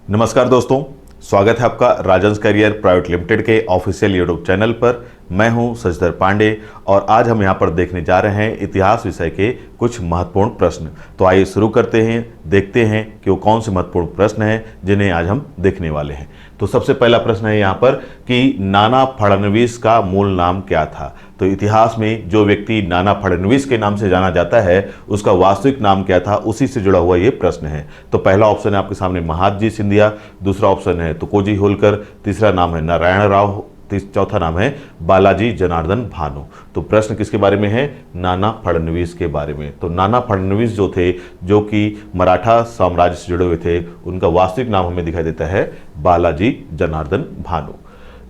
नमस्कार दोस्तों, स्वागत है आपका राजंस करियर प्राइवेट लिमिटेड के ऑफिशियल यूट्यूब चैनल पर। मैं हूं शशिधर पांडे और आज हम यहां पर देखने जा रहे हैं इतिहास विषय के कुछ महत्वपूर्ण प्रश्न। तो आइए शुरू करते हैं, देखते हैं कि वो कौन से महत्वपूर्ण प्रश्न हैं जिन्हें आज हम देखने वाले हैं। तो सबसे पहला प्रश्न है यहाँ पर कि नाना फडणवीस का मूल नाम क्या था। तो इतिहास में जो व्यक्ति नाना फडणवीस के नाम से जाना जाता है उसका वास्तविक नाम क्या था, उसी से जुड़ा हुआ ये प्रश्न है। तो पहला ऑप्शन है आपके सामने महादजी सिंधिया, दूसरा ऑप्शन है तुकोजी होलकर, तीसरा नाम है नारायण राव, चौथा नाम है बालाजी जनार्दन भानु। तो प्रश्न किसके बारे में है? नाना फडणवीस के बारे में। तो नाना फडणवीस जो थे, जो कि मराठा साम्राज्य से जुड़े हुए थे, उनका वास्तविक नाम हमें दिखाई देता है बालाजी जनार्दन भानु।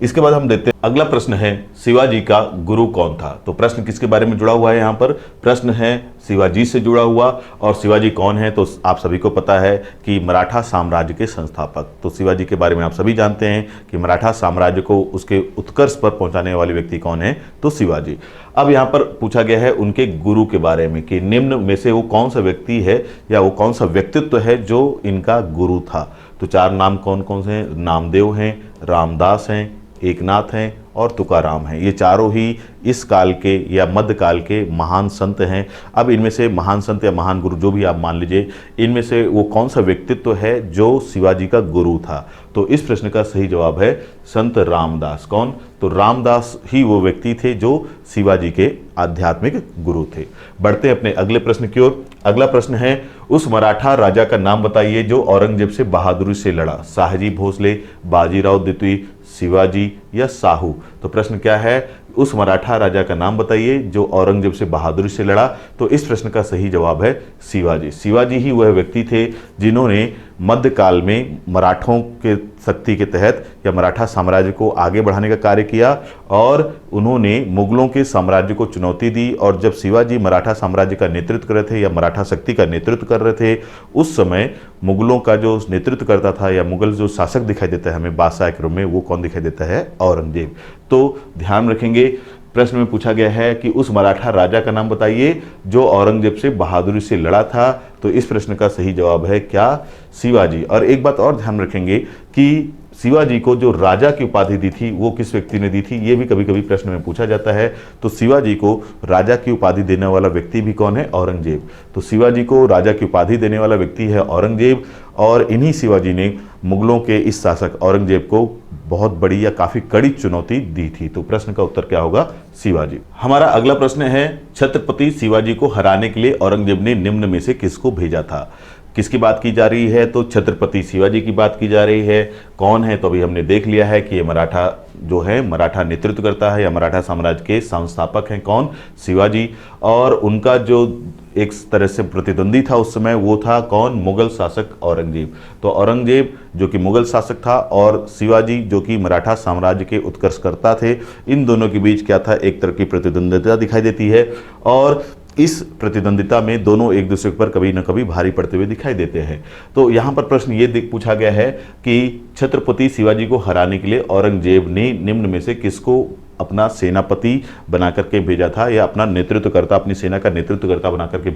इसके बाद हम देखते हैं अगला प्रश्न है शिवाजी का गुरु कौन था। तो प्रश्न किसके बारे में जुड़ा हुआ है? यहाँ पर प्रश्न है शिवाजी से जुड़ा हुआ। और शिवाजी कौन है? तो आप सभी को पता है कि मराठा साम्राज्य के संस्थापक। तो शिवाजी के बारे में आप सभी जानते हैं कि मराठा साम्राज्य को उसके उत्कर्ष पर पहुंचाने वाले व्यक्ति कौन है? तो शिवाजी। अब यहाँ पर पूछा गया है उनके गुरु के बारे में कि निम्न में से वो कौन सा व्यक्ति है या वो कौन सा व्यक्तित्व है जो इनका गुरु था। तो चार नाम कौन कौन से हैं? नामदेव हैं, रामदास हैं, एकनाथ हैं और तुकाराम हैं। ये चारों ही इस काल के या मध्यकाल के महान संत हैं। अब इनमें से महान संत या महान गुरु जो भी आप मान लीजिए, इनमें से वो कौन सा व्यक्तित्व है जो शिवाजी का गुरु था? तो इस प्रश्न का सही जवाब है संत रामदास। कौन? तो रामदास ही वो व्यक्ति थे जो शिवाजी के आध्यात्मिक गुरु थे। बढ़ते हैं अपने अगले प्रश्न की ओर। अगला प्रश्न है उस मराठा राजा का नाम बताइए जो औरंगजेब से बहादुरी से लड़ा। शाहजी भोसले, बाजीराव द्वितीय, शिवाजी या साहू। तो प्रश्न क्या है? उस मराठा राजा का नाम बताइए जो औरंगजेब से बहादुरी से लड़ा। तो इस प्रश्न का सही जवाब है शिवाजी। शिवाजी ही वह व्यक्ति थे जिन्होंने मध्यकाल में मराठों के शक्ति के तहत या मराठा साम्राज्य को आगे बढ़ाने का कार्य किया और उन्होंने मुगलों के साम्राज्य को चुनौती दी। और जब शिवाजी मराठा साम्राज्य का नेतृत्व कर रहे थे या मराठा शक्ति का नेतृत्व कर रहे थे, उस समय मुगलों का जो नेतृत्व करता था या मुगल जो शासक दिखाई देता है हमें बादशाह के रूप में, वो कौन दिखाई देता है? औरंगजेब। तो ध्यान रखेंगे, प्रश्न में पूछा गया है कि उस मराठा राजा का नाम बताइए जो औरंगजेब से बहादुरी से लड़ा था। तो इस प्रश्न का सही जवाब है क्या? शिवाजी। और एक बात और ध्यान रखेंगे कि शिवाजी को जो राजा की उपाधि दी थी वो किस व्यक्ति ने दी थी? ये भी कभी कभी प्रश्न में पूछा जाता है। तो शिवाजी को राजा की उपाधि देने वाला व्यक्ति भी कौन है? औरंगजेब। तो शिवाजी को राजा की उपाधि देने वाला व्यक्ति है औरंगजेब। और इन्हीं शिवाजी ने मुगलों के इस शासक औरंगजेब को बहुत बड़ी या काफी कड़ी चुनौती दी थी। तो प्रश्न का उत्तर क्या होगा? शिवाजी। हमारा अगला प्रश्न है छत्रपति शिवाजी को हराने के लिए औरंगजेब ने निम्न में से किसको भेजा था? किसकी बात की जा रही है? तो छत्रपति शिवाजी की बात की जा रही है। कौन है? तो अभी हमने देख लिया है कि ये मराठा जो है मराठा नेतृत्व करता है या मराठा साम्राज्य के संस्थापक हैं। कौन? शिवाजी। और उनका जो एक तरह से प्रतिद्वंदी था उस समय, वो था कौन? मुगल शासक औरंगजेब। तो औरंगजेब जो कि मुगल शासक था और शिवाजी जो कि मराठा साम्राज्य के उत्कर्षकर्ता थे, इन दोनों के बीच क्या था? एक तरह की प्रतिद्वंदिता दिखाई देती है। और इस प्रतिद्वंदिता में दोनों एक दूसरे पर कभी न कभी भारी पड़ते हुए दिखाई देते हैं। तो यहाँ पर प्रश्न ये पूछा गया है कि छत्रपति शिवाजी को हराने के लिए औरंगजेब ने निम्न में से किसको अपना सेनापति बना करके भेजा था या अपना नेतृत्वकर्ता, अपनी सेना का नेतृत्वकर्ता बना करके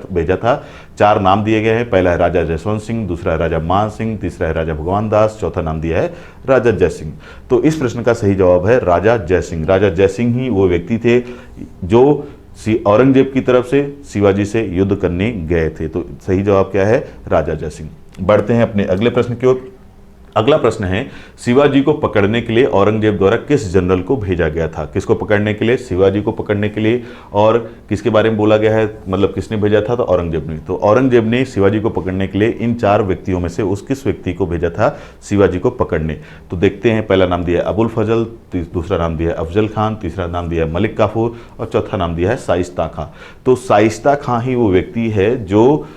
भेजा था। चार नाम दिए गए हैं। पहला है राजा जसवंत सिंह, दूसरा है राजा मान सिंह, तीसरा है राजा भगवान दास, चौथा नाम दिया है राजा जयसिंह। तो इस प्रश्न का सही जवाब है राजा जयसिंह। राजा जयसिंह ही वो व्यक्ति थे जो औरंगजेब की तरफ से शिवाजी से युद्ध करने गए थे। तो सही जवाब क्या है? राजा जयसिंह। बढ़ते हैं अपने अगले प्रश्न की ओर। अगला प्रश्न है शिवाजी को पकड़ने के लिए औरंगजेब द्वारा किस जनरल को भेजा गया था? किसको पकड़ने के लिए? शिवाजी को पकड़ने के लिए। और किसके बारे में बोला गया है, मतलब किसने भेजा था? तो औरंगजेब ने। तो औरंगजेब ने शिवाजी को पकड़ने के लिए इन चार व्यक्तियों में से उस किस व्यक्ति को भेजा था शिवाजी को पकड़ने? तो देखते हैं। पहला नाम दिया है अबुल फजल, दूसरा नाम दिया है अफजल खान, तीसरा नाम दिया है मलिक काफूर और चौथा नाम दिया है शाइस्ता खां। तो शाइस्ता खां ही वो व्यक्ति है जो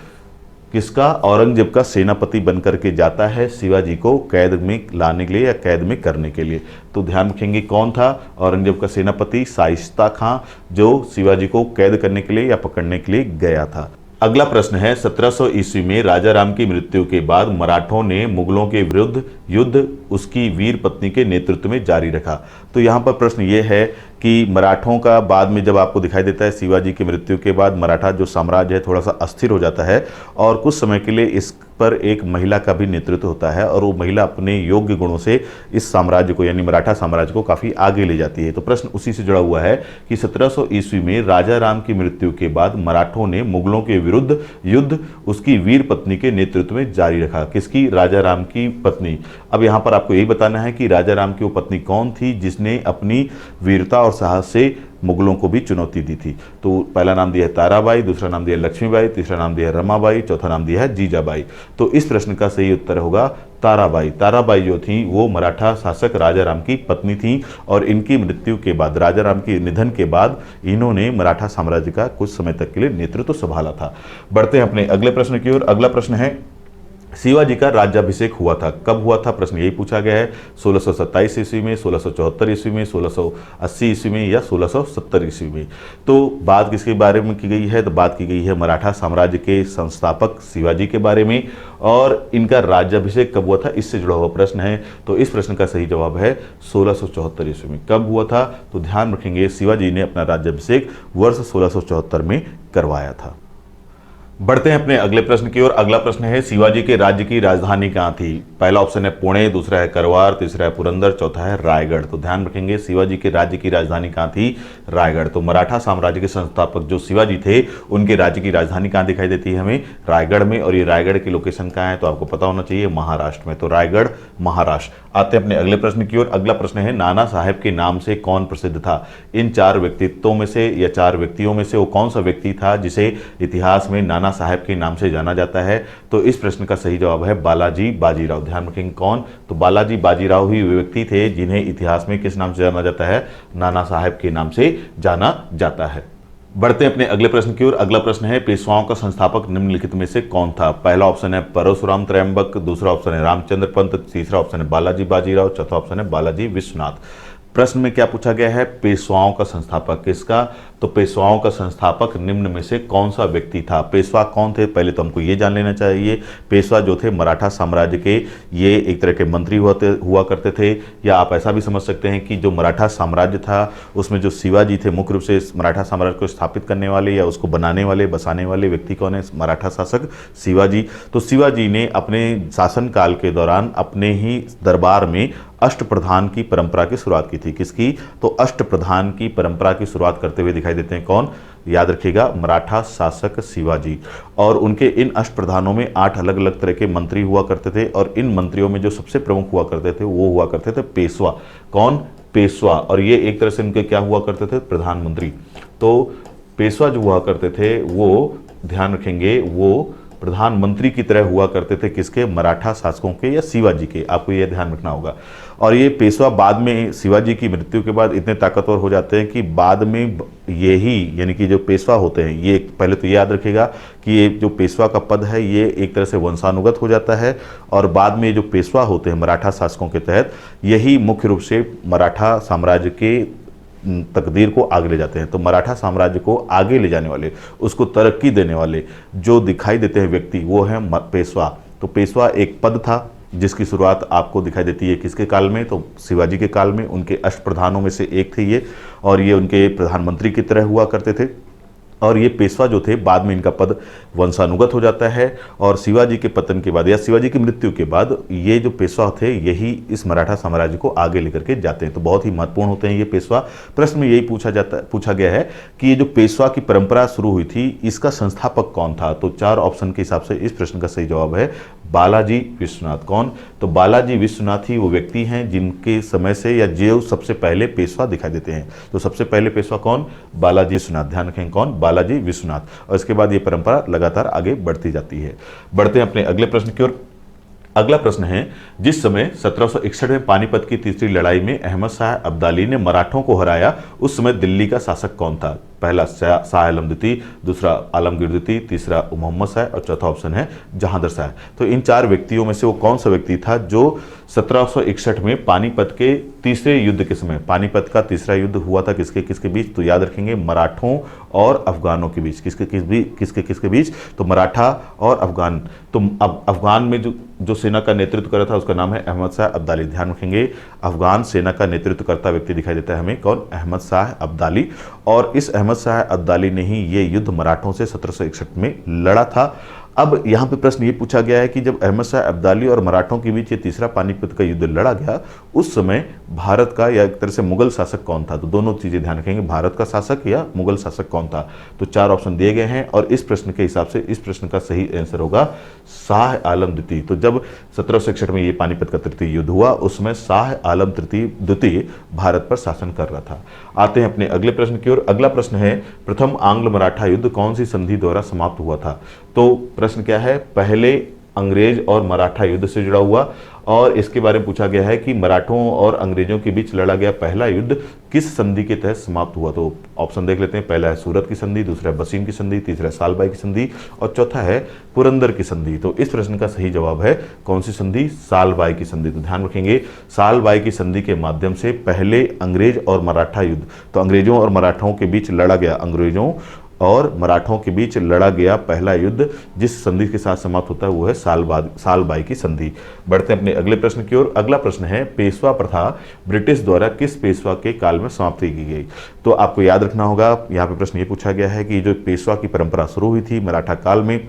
किसका? औरंगजेब का सेनापति बनकर के जाता है शिवाजी को कैद में लाने के लिए या कैद में करने के लिए। तो ध्यान रखेंगे कौन था औरंगजेब का सेनापति? शाइस्ता खां, जो शिवाजी को कैद करने के लिए या पकड़ने के लिए गया था। अगला प्रश्न है 1700 ईस्वी में राजा राम की मृत्यु के बाद मराठों ने मुगलों के विरुद्ध युद्ध उसकी वीर पत्नी के नेतृत्व में जारी रखा। तो यहाँ पर प्रश्न ये है कि मराठों का बाद में जब आपको दिखाई देता है शिवाजी की मृत्यु के बाद मराठा जो साम्राज्य है थोड़ा सा अस्थिर हो जाता है और कुछ समय के लिए इस पर एक महिला का भी नेतृत्व होता है और वो महिला अपने योग्य गुणों से इस साम्राज्य को यानी मराठा साम्राज्य को काफ़ी आगे ले जाती है। तो प्रश्न उसी से जुड़ा हुआ है कि 1700 ईस्वी में राजा राम की मृत्यु के बाद मराठों ने मुगलों के विरुद्ध युद्ध उसकी वीर पत्नी के नेतृत्व में जारी रखा। किसकी? राजा राम की पत्नी। अब यहाँ पर आपको यही बताना है कि राजा राम की वो पत्नी कौन थी जिसने अपनी वीरता और साहस से मुगलों को भी चुनौती दी थी। तो पहला नाम दिया है ताराबाई, दूसरा नाम दिया है लक्ष्मीबाई, तीसरा नाम दिया है रमाबाई, चौथा नाम दिया है जीजाबाई। तो इस प्रश्न का सही उत्तर होगा ताराबाई। ताराबाई जो थी वो मराठा शासक राजा राम की पत्नी थी और इनकी मृत्यु के बाद, राजा राम के निधन के बाद, इन्होंने मराठा साम्राज्य का कुछ समय तक के लिए नेतृत्व संभाला था। बढ़ते हैं अपने अगले प्रश्न की ओर। अगला प्रश्न है शिवाजी का राज्याभिषेक हुआ था, कब हुआ था? प्रश्न यही पूछा गया है। 1627 ईस्वी में, 1674 ईस्वी में, 1680 ईस्वी में या 1670 ईस्वी में। तो बात किसके बारे में की गई है? तो बात की गई है मराठा साम्राज्य के संस्थापक शिवाजी के बारे में और इनका राज्याभिषेक कब हुआ था, इससे जुड़ा हुआ प्रश्न है। तो इस प्रश्न का सही जवाब है 1674 ईस्वी में। कब हुआ था? तो ध्यान रखेंगे शिवाजी ने अपना राज्याभिषेक वर्ष 1674 में करवाया था। बढ़ते हैं अपने अगले प्रश्न की ओर। अगला प्रश्न है शिवाजी के राज्य की राजधानी कहाँ थी? पहला ऑप्शन है पुणे, दूसरा है करवार, तीसरा है पुरंदर, चौथा है रायगढ़। तो ध्यान रखेंगे शिवाजी के राज्य की राजधानी कहाँ थी? रायगढ़। तो मराठा साम्राज्य के संस्थापक जो शिवाजी थे उनके राज्य की राजधानी कहाँ दिखाई देती है हमें? रायगढ़ में। और ये रायगढ़ की लोकेशन कहाँ है? तो आपको पता होना चाहिए महाराष्ट्र में। तो रायगढ़ महाराष्ट्र। आते हैं अपने अगले प्रश्न की ओर। अगला प्रश्न है नाना साहेब के नाम से कौन प्रसिद्ध था? इन चार व्यक्तित्वों में से या चार व्यक्तियों में से वो कौन सा व्यक्ति था जिसे इतिहास में नाना साहेब के नाम से जाना जाता है? तो इस प्रश्न का सही जवाब है बालाजी बाजीराव। ध्यान रखेंगे कौन? तो बालाजी बाजीराव ही वे व्यक्ति थे जिन्हें इतिहास में किस नाम से जाना जाता है? नाना साहेब के नाम से जाना जाता है। बढ़ते हैं अपने अगले प्रश्न की ओर। अगला प्रश्न है पेशवाओं का संस्थापक निम्नलिखित में से कौन था? पहला ऑप्शन है परशुराम त्रयंबक, दूसरा ऑप्शन है रामचंद्र पंत, तीसरा ऑप्शन है बालाजी बाजीराव, चौथा ऑप्शन है बालाजी विश्वनाथ। प्रश्न में क्या पूछा गया है? पेशवाओं का संस्थापक। किसका? तो पेशवाओं का संस्थापक निम्न में से कौन सा व्यक्ति था? पेशवा कौन थे पहले तो हमको ये जान लेना चाहिए। पेशवा जो थे मराठा साम्राज्य के, ये एक तरह के मंत्री हुआ करते थे, या आप ऐसा भी समझ सकते हैं कि जो मराठा साम्राज्य था उसमें जो शिवाजी थे मुख्य रूप से इस मराठा साम्राज्य को स्थापित करने वाले या उसको बनाने वाले, बसाने वाले व्यक्ति कौन है? मराठा शासक शिवाजी। तो शिवाजी ने अपने शासनकाल के दौरान अपने ही दरबार में अष्टप्रधान की परंपरा की शुरुआत की थी। किसकी? तो अष्टप्रधान की परंपरा की शुरुआत करते हुए दिखाई देते हैं कौन? याद रखिएगा मराठा शासक शिवाजी। और उनके इन अष्टप्रधानों में 8 अलग अलग तरह के मंत्री हुआ करते थे और इन मंत्रियों में जो सबसे प्रमुख हुआ करते थे वो हुआ करते थे पेशवा। कौन? पेशवा। और ये एक तरह से उनके क्या हुआ करते थे? प्रधानमंत्री। तो पेशवा जो हुआ करते थे वो, ध्यान रखेंगे, वो प्रधानमंत्री की तरह हुआ करते थे। किसके? मराठा शासकों के या शिवाजी के। आपको यह ध्यान रखना होगा। और ये पेशवा बाद में शिवाजी की मृत्यु के बाद इतने ताकतवर हो जाते हैं कि बाद में यही यानी कि जो पेशवा होते हैं, ये पहले तो ये याद रखिएगा कि ये जो पेशवा का पद है ये एक तरह से वंशानुगत हो जाता है और बाद में जो पेशवा होते हैं मराठा शासकों के तहत, यही मुख्य रूप से मराठा साम्राज्य के तकदीर को आगे ले जाते हैं। तो मराठा साम्राज्य को आगे ले जाने वाले, उसको तरक्की देने वाले जो दिखाई देते हैं व्यक्ति, वो है पेशवा। तो पेशवा एक पद था जिसकी शुरुआत आपको दिखाई देती है किसके काल में? तो शिवाजी के काल में। उनके अष्टप्रधानों में से एक थे ये, और ये उनके प्रधानमंत्री की तरह हुआ करते थे। और ये पेशवा जो थे बाद में इनका पद वंशानुगत हो जाता है और शिवाजी के पतन के बाद या शिवाजी की मृत्यु के बाद ये जो पेशवा थे यही इस मराठा साम्राज्य को आगे लेकर के जाते हैं। तो बहुत ही महत्वपूर्ण होते हैं ये पेशवा। प्रश्न में यही पूछा गया है कि ये जो पेशवा की परंपरा शुरू हुई थी इसका संस्थापक कौन था? तो 4 ऑप्शन के हिसाब से इस प्रश्न का सही जवाब है बालाजी विश्वनाथ। कौन? तो बालाजी विश्वनाथ ही वो व्यक्ति हैं जिनके समय से या जो सबसे पहले पेशवा दिखाई देते हैं। तो सबसे पहले पेशवा कौन? बालाजी विश्वनाथ। ध्यान रखें कौन? बालाजी विश्वनाथ। और इसके बाद ये परंपरा लगातार आगे बढ़ती जाती है। बढ़ते हैं अपने अगले प्रश्न की ओर। अगला प्रश्न है जिस समय 1761 में पानीपत की तीसरी लड़ाई में अहमद शाह अब्दाली ने मराठों को हराया उस समय दिल्ली का शासक कौन था? पहला शाह आलम द्वितीय, दूसरा आलमगीर द्वितीय, तीसरा मोहम्मद शाह और चौथा ऑप्शन है जहांगीर शाह। तो इन 4 व्यक्तियों में से वो कौन सा व्यक्ति था जो 1761 में पानीपत के तीसरे युद्ध के समय, पानीपत का तीसरा युद्ध हुआ था किसके किसके बीच, तो याद रखेंगे मराठों और अफगानों के बीच। किसके बीच, तो मराठा और अफगान। तो अब अफगान में जो सेना का नेतृत्व कर रहा था उसका नाम है अहमद शाह अब्दाली। ध्यान रखेंगे, अफगान सेना का नेतृत्व करता व्यक्ति दिखाई देता है हमें कौन, अहमद शाह अब्दाली। और इस अहमद शाह अब्दाली ने ही ये युद्ध मराठों से 1761 में लड़ा था। अब यहाँ पे प्रश्न ये पूछा गया है कि जब अहमद शाह अब्दाली और मराठों के बीच ये तीसरा पानीपत का युद्ध लड़ा गया, उस समय भारत का या एक तरह से मुगल शासक कौन था। तो दोनों चीजें ध्यान रखेंगे, भारत का शासक या मुगल शासक कौन था। तो 4 ऑप्शन दिए गए हैं और इस प्रश्न के हिसाब से इस प्रश्न का सही आंसर होगा शाह आलम द्वितीय। तो जब 1761 में ये पानीपत का तृतीय युद्ध हुआ, उसमें शाह आलम द्वितीय भारत पर शासन कर रहा था। आते हैं अपने अगले प्रश्न की ओर। अगला प्रश्न है, प्रथम आंग्ल मराठा युद्ध कौन सी संधि द्वारा समाप्त हुआ था। तो प्रश्न क्या है, पहले अंग्रेज और मराठा युद्ध से जुड़ा हुआ, और इसके बारे में पूछा गया है कि मराठों और अंग्रेजों के बीच लड़ा गया पहला युद्ध किस संधि के तहत समाप्त हुआ। तो ऑप्शन देख लेते हैं, पहला है सूरत की संधि, दूसरा है बसीम की संधि, तीसरा है सालबाई की संधि और चौथा है पुरंदर की संधि। तो इस प्रश्न का सही जवाब है कौन सी संधि, सालबाई की संधि। तो ध्यान रखेंगे, सालबाई की संधि के माध्यम से पहले अंग्रेज और मराठा युद्ध, तो अंग्रेजों और मराठाओं के बीच लड़ा गया, अंग्रेजों और मराठों के बीच लड़ा गया पहला युद्ध जिस संधि के साथ समाप्त होता है वो है सालबाई की संधि। बढ़ते हैं अपने अगले प्रश्न की ओर। अगला प्रश्न है, पेशवा प्रथा ब्रिटिश द्वारा किस पेशवा के काल में समाप्त की गई। तो आपको याद रखना होगा, यहाँ पे प्रश्न ये पूछा गया है कि जो पेशवा की परंपरा शुरू हुई थी मराठा काल में,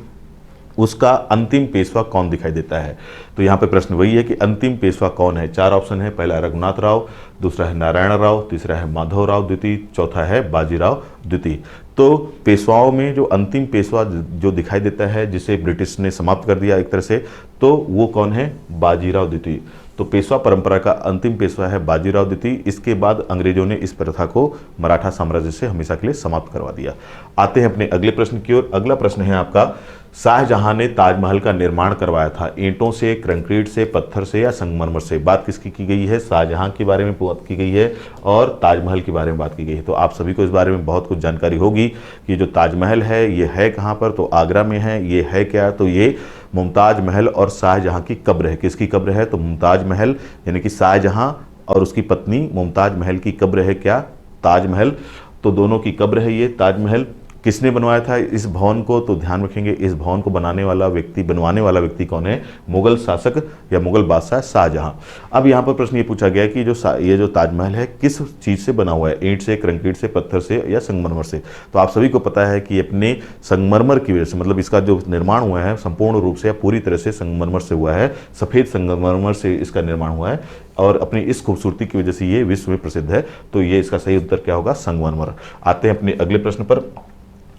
उसका अंतिम पेशवा कौन दिखाई देता है। तो यहाँ पे प्रश्न वही है कि अंतिम पेशवा कौन है। 4 ऑप्शन है, पहला रघुनाथ राव, दूसरा है नारायण राव, तीसरा है माधव राव द्वितीय, चौथा है बाजीराव द्वितीय। तो पेशवाओं में जो अंतिम पेशवा जो दिखाई देता है जिसे ब्रिटिश ने समाप्त कर दिया एक तरह से, तो वो कौन है, बाजीराव द्वितीय। तो पेशवा परंपरा का अंतिम पेशवा है बाजीराव द्वितीय। इसके बाद अंग्रेजों ने इस प्रथा को मराठा साम्राज्य से हमेशा के लिए समाप्त करवा दिया। आते हैं अपने अगले प्रश्न की ओर। अगला प्रश्न है आपका, शाहजहां ने ताजमहल का निर्माण करवाया था ईंटों से, कंक्रीट से, पत्थर से या संगमरमर से। बात किसकी की गई है, शाहजहां के बारे में बात की गई है और ताजमहल के बारे में बात की गई है। तो आप सभी को इस बारे में बहुत कुछ जानकारी होगी कि जो ताजमहल है ये है कहाँ पर, तो आगरा में है। ये है क्या, तो ये मुमताज महल और शाहजहां की कब्र है। किसकी कब्र है, तो मुमताज महल यानी कि शाहजहां और उसकी पत्नी मुमताज महल की कब्र है क्या, ताजमहल। तो दोनों की कब्र है ये ताजमहल। किसने बनवाया था इस भवन को, तो ध्यान रखेंगे इस भवन को बनवाने वाला व्यक्ति कौन है, मुगल शासक या मुगल बादशाह शाहजहां। अब यहाँ पर प्रश्न ये पूछा गया कि ये जो ताजमहल है किस चीज़ से बना हुआ है, ईंट से, कंक्रीट से, पत्थर से या संगमरमर से। तो आप सभी को पता है कि अपने संगमरमर की वजह से, मतलब इसका जो निर्माण हुआ है संपूर्ण रूप से या पूरी तरह से संगमरमर से हुआ है, सफ़ेद संगमरमर से इसका निर्माण हुआ है और अपनी इस खूबसूरती की वजह से ये विश्व में प्रसिद्ध है। तो ये इसका सही उत्तर क्या होगा, संगमरमर। आते हैं अपने अगले प्रश्न पर।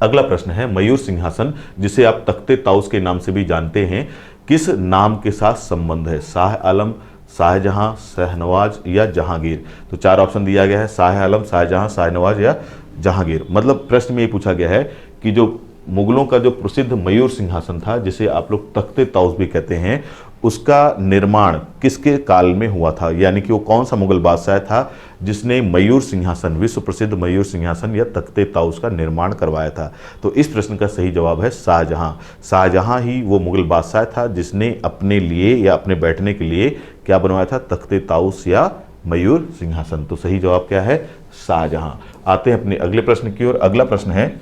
अगला प्रश्न है, मयूर सिंहासन जिसे आप तख्ते ताउस के नाम से भी जानते हैं, किस नाम के साथ संबंध है, शाह आलम, शाहजहां, शाहनवाज या जहांगीर। तो 4 ऑप्शन दिया गया है, शाह आलम, शाहजहां, शाहनवाज या जहांगीर। मतलब प्रश्न में ये पूछा गया है कि जो मुगलों का जो प्रसिद्ध मयूर सिंहासन था जिसे आप लोग तख्ते ताउस भी कहते हैं, उसका निर्माण किसके काल में हुआ था, यानी कि वो कौन सा मुगल बादशाह था जिसने मयूर सिंहासन, विश्व प्रसिद्ध मयूर सिंहासन या तख्ते ताउस का निर्माण करवाया था। तो इस प्रश्न का सही जवाब है शाहजहां। शाहजहां ही वो मुगल बादशाह था जिसने अपने लिए या अपने बैठने के लिए क्या बनवाया था, तख्ते ताउस या मयूर सिंहासन। तो सही जवाब क्या है, शाहजहां। आते हैं अपने अगले प्रश्न की ओर। अगला प्रश्न है,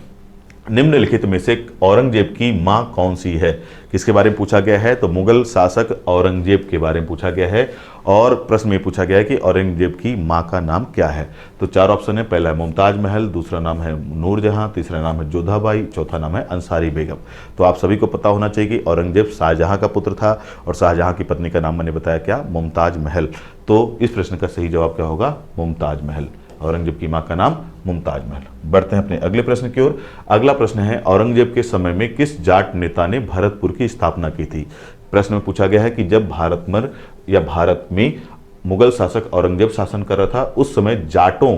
निम्नलिखित में से औरंगजेब की मां कौन सी है। किसके बारे में पूछा गया है, तो मुगल शासक औरंगजेब के बारे में पूछा गया है और प्रश्न में पूछा गया है कि औरंगजेब की मां का नाम क्या है। तो 4 ऑप्शन है, पहला है मुमताज महल, दूसरा नाम है नूरजहां, तीसरा नाम है जोधाबाई, चौथा नाम है अंसारी बेगम। तो आप सभी को पता होना चाहिए कि औरंगजेब शाहजहां का पुत्र था और शाहजहां की पत्नी का नाम मैंने बताया क्या, मुमताज महल। तो इस प्रश्न का सही जवाब क्या होगा, मुमताज महल। औरंगजेब की मां का नाम मुमताज महल। बढ़ते हैं अपने अगले प्रश्न की ओर। अगला प्रश्न है, औरंगजेब के समय में किस जाट नेता ने भरतपुर की स्थापना की थी। प्रश्न में पूछा गया है कि जब भारत में मुगल शासक औरंगजेब शासन कर रहा था उस समय जाटों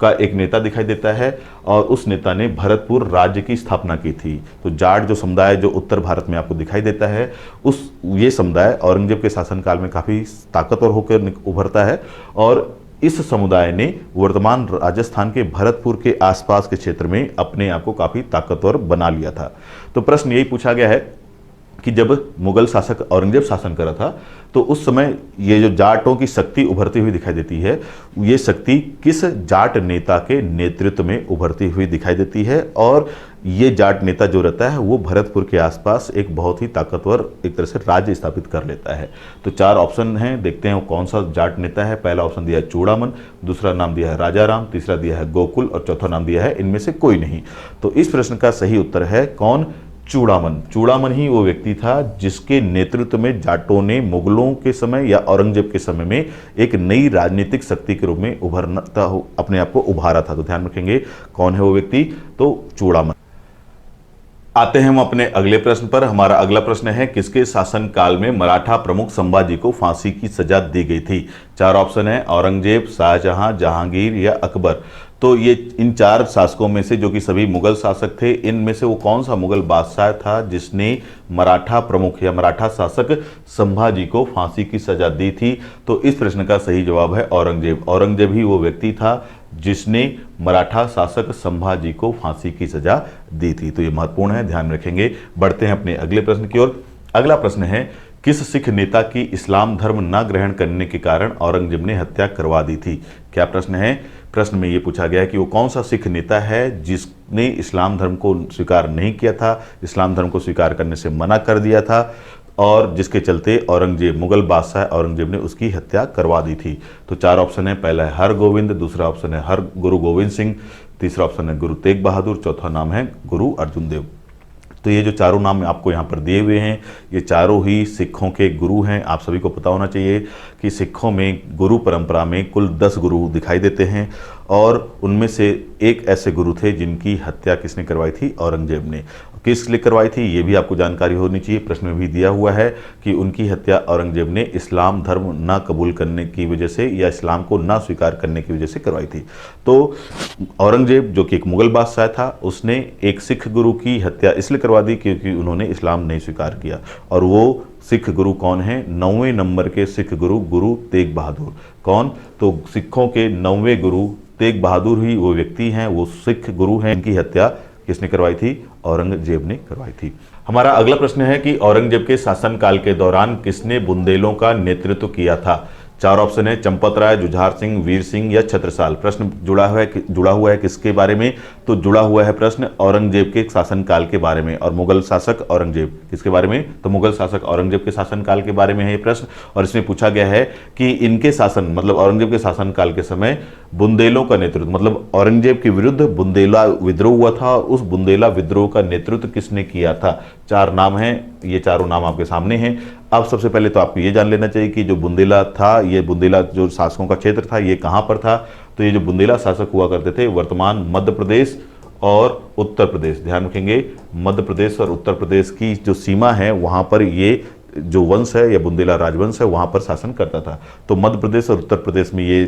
का एक नेता दिखाई देता है और उस नेता ने भरतपुर राज्य की स्थापना की थी। तो जाट जो समुदाय जो उत्तर भारत में आपको दिखाई देता है, ये समुदाय औरंगजेब के शासनकाल में काफ़ी ताकतवर होकर उभरता है और इस समुदाय ने वर्तमान राजस्थान के भरतपुर के आसपास के क्षेत्र में अपने आप को काफी ताकतवर बना लिया था। तो प्रश्न यही पूछा गया है कि जब मुगल शासक औरंगजेब शासन कर रहा था तो उस समय ये जो जाटों की शक्ति उभरती हुई दिखाई देती है, ये शक्ति किस जाट नेता के नेतृत्व में उभरती हुई दिखाई देती है, और ये जाट नेता जो रहता है वो भरतपुर के आसपास एक बहुत ही ताकतवर एक तरह से राज्य स्थापित कर लेता है। तो 4 ऑप्शन हैं, देखते हैं वो कौन सा जाट नेता है। पहला ऑप्शन दिया है चूड़ामन, दूसरा नाम दिया है राजाराम, तीसरा दिया है गोकुल और चौथा नाम दिया है इनमें से कोई नहीं। तो इस प्रश्न का सही उत्तर है कौन? चूड़ामन। चूड़ामन ही वो व्यक्ति था जिसके नेतृत्व में जाटों ने मुगलों के समय या औरंगजेब के समय में एक नई राजनीतिक शक्ति के रूप में उभरता अपने आप को उभारा था। तो ध्यान रखेंगे कौन है वो व्यक्ति, तो चूड़ामन। आते हैं हम अपने अगले प्रश्न पर। हमारा अगला प्रश्न है किसके शासन काल में मराठा प्रमुख संभाजी को फांसी की सजा दी गई थी? 4 ऑप्शन है, औरंगजेब, शाहजहां, जहांगीर या अकबर। तो ये इन 4 शासकों में से, जो कि सभी मुगल शासक थे, इनमें से वो कौन सा मुगल बादशाह था जिसने मराठा प्रमुख या मराठा शासक संभाजी को फांसी की सजा दी थी? तो इस प्रश्न का सही जवाब है औरंगजेब। औरंगजेब ही वो व्यक्ति था जिसने मराठा शासक संभाजी को फांसी की सजा दी थी। तो ये महत्वपूर्ण है, ध्यान रखेंगे। बढ़ते हैं अपने अगले प्रश्न की ओर। अगला प्रश्न है किस सिख नेता की इस्लाम धर्म न ग्रहण करने के कारण औरंगजेब ने हत्या करवा दी थी? क्या प्रश्न है? प्रश्न में यह पूछा गया है कि वो कौन सा सिख नेता है जिसने इस्लाम धर्म को स्वीकार नहीं किया था, इस्लाम धर्म को स्वीकार करने से मना कर दिया था, और जिसके चलते औरंगजेब, मुगल बादशाह औरंगजेब ने उसकी हत्या करवा दी थी। तो 4 ऑप्शन है, पहला है हर गोविंद, दूसरा ऑप्शन है हर गुरु गोविंद सिंह, तीसरा ऑप्शन है गुरु तेग बहादुर, चौथा नाम है गुरु अर्जुन देव। तो ये जो चारों नाम आपको यहाँ पर दिए हुए हैं, ये चारों ही सिखों के गुरु हैं। आप सभी को पता होना चाहिए कि सिखों में गुरु परंपरा में कुल 10 गुरु दिखाई देते हैं, और उनमें से एक ऐसे गुरु थे जिनकी हत्या किसने करवाई थी? औरंगजेब ने। किस लिए करवाई थी ये भी आपको जानकारी होनी चाहिए। प्रश्न में भी दिया हुआ है कि उनकी हत्या औरंगजेब ने इस्लाम धर्म ना कबूल करने की वजह से या इस्लाम को ना स्वीकार करने की वजह से करवाई थी। तो औरंगजेब जो कि एक मुगल बादशाह था, उसने एक सिख गुरु की हत्या इसलिए करवा दी क्योंकि उन्होंने इस्लाम नहीं स्वीकार किया। और वो सिख गुरु कौन है? 9वें नंबर के सिख गुरु, गुरु तेग बहादुर। कौन? तो सिखों के 9वें गुरु तेग बहादुर ही वो व्यक्ति हैं, वो सिख गुरु हैं। इनकी हत्या किसने करवाई थी? औरंगजेब ने करवाई थी। हमारा अगला प्रश्न है कि औरंगजेब के शासनकाल के दौरान किसने बुंदेलों का नेतृत्व किया था? 4 ऑप्शन है, चंपत राय, जुझार सिंह, वीर सिंह या छत्रसाल। प्रश्न जुड़ा हुआ है किसके बारे में? तो जुड़ा हुआ है प्रश्न औरंगजेब के शासनकाल के बारे में। और मुगल शासक औरंगजेब किसके बारे में? तो मुगल शासक औरंगजेब के शासनकाल के बारे में है ये प्रश्न। और इसमें पूछा गया है कि इनके शासन मतलब औरंगजेब के शासनकाल के समय बुंदेलों का नेतृत्व, मतलब औरंगजेब के विरुद्ध बुंदेला विद्रोह हुआ था, उस बुंदेला विद्रोह का नेतृत्व किसने किया था? 4 नाम हैं, ये चारों नाम आपके सामने हैं। अब सबसे पहले तो आपको ये जान लेना चाहिए कि जो बुंदेला था, ये बुंदेला जो शासकों का क्षेत्र था, ये कहाँ पर था? तो ये जो बुंदेला शासक हुआ करते थे वर्तमान मध्य प्रदेश और उत्तर प्रदेश। ध्यान रखेंगे, मध्य प्रदेश और उत्तर प्रदेश की जो सीमा है वहाँ पर ये जो वंश है या बुंदेला राजवंश है वहाँ पर शासन करता था। तो मध्य प्रदेश और उत्तर प्रदेश में ये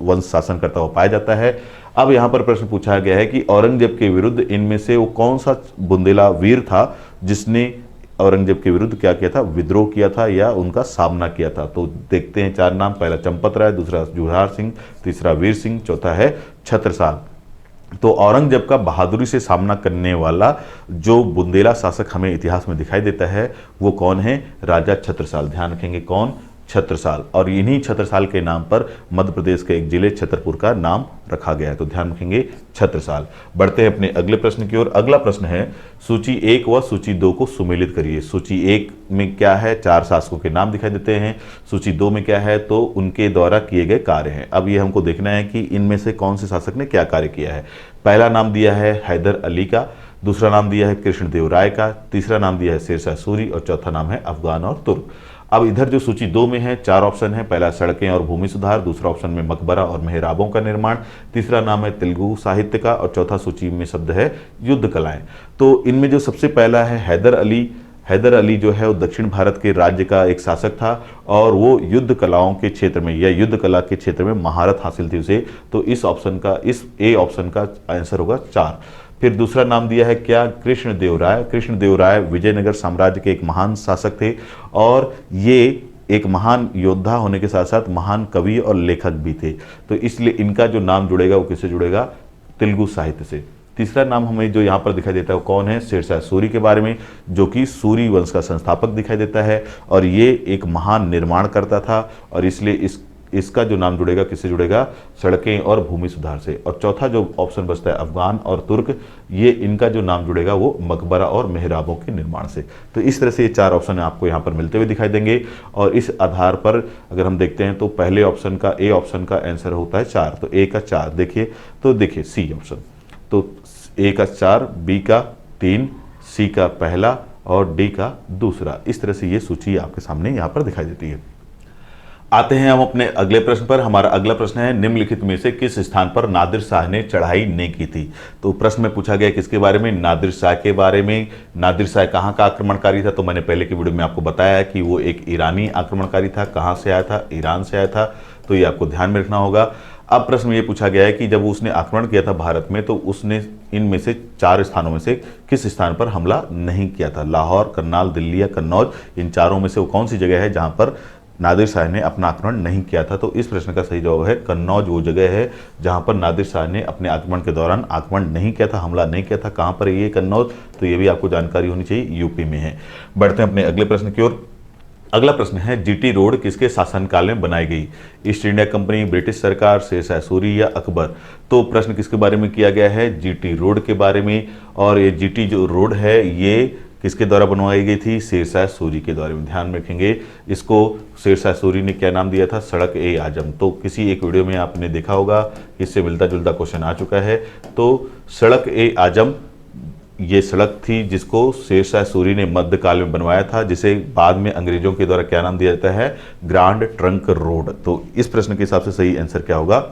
वंश शासन करता हुआ पाया जाता है। अब यहाँ पर प्रश्न पूछा गया है कि औरंगजेब के विरुद्ध इनमें से वो कौन सा बुंदेला वीर था जिसने औरंगजेब के विरुद्ध क्या किया था? विद्रोह किया था या उनका सामना किया था। तो देखते हैं 4 नाम, पहला चंपत राय, दूसरा जुझार सिंह, तीसरा वीर सिंह, चौथा है छत्रसाल। तो औरंगजेब का बहादुरी से सामना करने वाला जो बुंदेला शासक हमें इतिहास में दिखाई देता है वो कौन है? राजा छत्रसाल। ध्यान रखेंगे कौन? छत्रसाल। और इन्हीं छत्रसाल के नाम पर मध्य प्रदेश के एक जिले छतरपुर का नाम रखा गया है। तो ध्यान रखेंगे छत्रसाल। बढ़ते हैं अपने अगले प्रश्न की ओर। अगला प्रश्न है सूची 1 व सूची 2 को सुमेलित करिए। सूची 1 में क्या है? 4 शासकों के नाम दिखाई देते हैं। सूची 2 में क्या है? तो उनके द्वारा किए गए कार्य हैं। अब ये हमको देखना है कि इनमें से कौन से शासक ने क्या कार्य किया है। पहला नाम दिया है हैदर अली का, दूसरा नाम दिया है कृष्णदेव राय का, तीसरा नाम दिया है शेरशाह सूरी और चौथा नाम है अफगान और तुर्क। अब इधर जो सूची 2 में है 4 ऑप्शन है, पहला सड़कें और भूमि सुधार, दूसरा ऑप्शन में मकबरा और मेहराबों का निर्माण, तीसरा नाम है तेलुगु साहित्य का और चौथा सूची में शब्द है युद्ध कलाएं। तो इनमें जो सबसे पहला है हैदर अली जो है वो दक्षिण भारत के राज्य का एक शासक था और वो युद्ध कलाओं के क्षेत्र में या युद्ध कला के क्षेत्र में महारत हासिल थी उसे। तो इस ए ऑप्शन का आंसर होगा 4। फिर दूसरा नाम दिया है क्या? कृष्णदेव राय। कृष्णदेव राय विजयनगर साम्राज्य के एक महान शासक थे और ये एक महान योद्धा होने के साथ साथ महान कवि और लेखक भी थे। तो इसलिए इनका जो नाम जुड़ेगा वो किससे जुड़ेगा? तेलुगु साहित्य से। तीसरा नाम हमें जो यहाँ पर दिखाई देता है वो कौन है? शेरशाह सूरी के बारे में, जो कि सूरी वंश का संस्थापक दिखाई देता है और ये एक महान निर्माण करता था और इसलिए इसका जो नाम जुड़ेगा किससे जुड़ेगा? सड़कें और भूमि सुधार से। और चौथा जो ऑप्शन बचता है अफगान और तुर्क, ये इनका जो नाम जुड़ेगा वो मकबरा और मेहराबों के निर्माण से। तो इस तरह से ये 4 ऑप्शन आपको यहाँ पर मिलते हुए दिखाई देंगे और इस आधार पर अगर हम देखते हैं तो पहले ऑप्शन का, ए ऑप्शन का आंसर होता है 4, तो ए का 4 देखिए, तो देखिए सी ऑप्शन, तो ए का 4, बी का 3, सी का पहला और डी का दूसरा। इस तरह से ये सूची आपके सामने यहाँ पर दिखाई देती है। आते हैं हम अपने अगले प्रश्न पर। हमारा अगला प्रश्न है, निम्नलिखित में से किस स्थान पर नादिर शाह ने चढ़ाई नहीं की थी? तो प्रश्न में पूछा गया किसके बारे में? नादिर शाह के बारे में। नादिर शाह कहाँ का आक्रमणकारी था? तो मैंने पहले की वीडियो में आपको बताया कि वो एक ईरानी आक्रमणकारी था। कहाँ से आया था? ईरान से आया था। तो ये आपको ध्यान में रखना होगा। अब प्रश्न में ये पूछा गया है कि जब उसने आक्रमण किया था भारत में तो उसने इनमें से 4 स्थानों में से किस स्थान पर हमला नहीं किया था? लाहौर, करनाल, दिल्ली या कन्नौज, इन चारों में से वो कौन सी जगह है जहां पर नादिर शाह ने अपना आक्रमण नहीं किया था? तो इस प्रश्न का सही जवाब है कन्नौज वो जगह है जहां पर नादिर शाह ने अपने आक्रमण के दौरान आक्रमण नहीं किया था, हमला नहीं किया था। कहां पर है ये कन्नौज? तो ये भी आपको जानकारी होनी चाहिए, यूपी में है। बढ़ते हैं अपने अगले प्रश्न की ओर। अगला प्रश्न है, जीटी रोड किसके शासनकाल में बनाई गई? ईस्ट इंडिया कंपनी, ब्रिटिश सरकार, शेरशाह सूरी या अकबर? तो प्रश्न किसके बारे में किया गया है? जीटी रोड के बारे में। और ये जीटी जो रोड है ये किसके द्वारा बनवाई गई थी? शेरशाह सूरी के द्वारा। ध्यान में रखेंगे, इसको शेरशाह सूरी ने क्या नाम दिया था? सड़क ए आजम। तो किसी एक वीडियो में आपने देखा होगा, इससे मिलता जुलता क्वेश्चन आ चुका है। तो सड़क ए आजम ये सड़क थी जिसको शेरशाह सूरी ने मध्यकाल में बनवाया था, जिसे बाद में अंग्रेजों के द्वारा क्या नाम दिया जाता है? Grand trunk road. तो इस प्रश्न के हिसाब से सही आंसर क्या होगा?